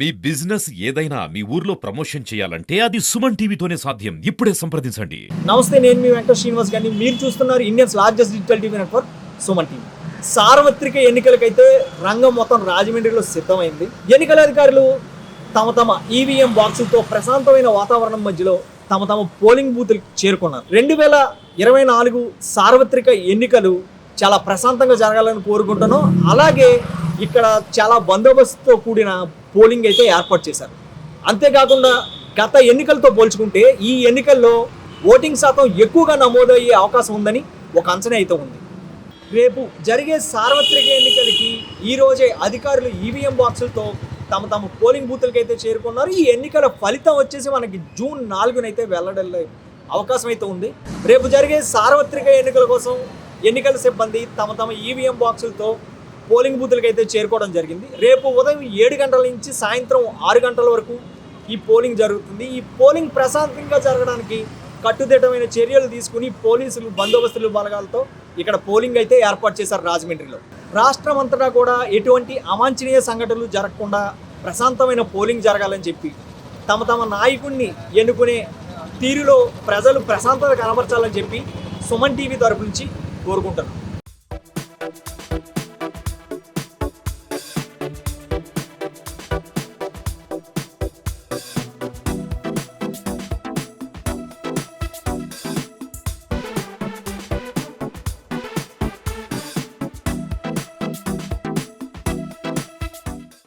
మీ business ఏదైనా మీ ఊర్లో promotion చేయాలంటే అది సుమన్ టీవీతోనే సాధ్యం. ఇప్పుడే సంప్రదించండి. నమస్తే, నేను మీ వెంకట శ్రీనివాస్ గారిని. మీరు చూస్తున్నారు Indians largest digital TV network Suman TV. సార్వత్రిక ఎన్నికలకైతే రంగం మొత్తం రాజమండ్రిలో సిద్ధమైంది. ఎన్నికల అధికారులు తమ ఈవీఎం బాక్సులతో ప్రశాంతమైన వాతావరణం మధ్యలో తమ పోలింగ్ బూత్లకు చేరుకున్నారు. 2024 సార్వత్రిక ఎన్నికలు చాలా ప్రశాంతంగా జరగాలని కోరుకుంటున్నాం. అలాగే ఇక్కడ చాలా బందోబస్తుతో కూడిన పోలింగ్ అయితే ఏర్పాటు చేశారు. అంతేకాకుండా గత ఎన్నికలతో పోల్చుకుంటే ఈ ఎన్నికల్లో ఓటింగ్ శాతం ఎక్కువగా నమోదయ్యే అవకాశం ఉందని ఒక అంచనా అయితే ఉంది. రేపు జరిగే సార్వత్రిక ఎన్నికలకి ఈరోజే అధికారులు ఈవీఎం బాక్సులతో తమ పోలింగ్ బూత్లకు అయితే చేరుకున్నారు. ఈ ఎన్నికల ఫలితం వచ్చేసి మనకి జూన్ 4 వెల్లడల్లే అవకాశం అయితే ఉంది. రేపు జరిగే సార్వత్రిక ఎన్నికల కోసం ఎన్నికల సిబ్బంది తమ ఈవీఎం బాక్సులతో పోలింగ్ బూత్లకు అయితే చేరుకోవడం జరిగింది. రేపు ఉదయం 7 గంటల నుంచి సాయంత్రం 6 గంటల వరకు ఈ పోలింగ్ జరుగుతుంది. ఈ పోలింగ్ ప్రశాంతంగా జరగడానికి కట్టుదిట్టమైన చర్యలు తీసుకుని పోలీసులు బందోబస్తులు బలగాలతో ఇక్కడ పోలింగ్ అయితే ఏర్పాటు చేశారు రాజమండ్రిలో. రాష్ట్రం అంతటా కూడా ఎటువంటి అవాంఛనీయ సంఘటనలు జరగకుండా ప్రశాంతమైన పోలింగ్ జరగాలని చెప్పి తమ నాయకుడిని ఎన్నుకునే తీరులో ప్రజలు ప్రశాంతత కనబరచాలని చెప్పి సుమన్ టీవీ తరపు నుంచి కోరుకుంటున్నాం.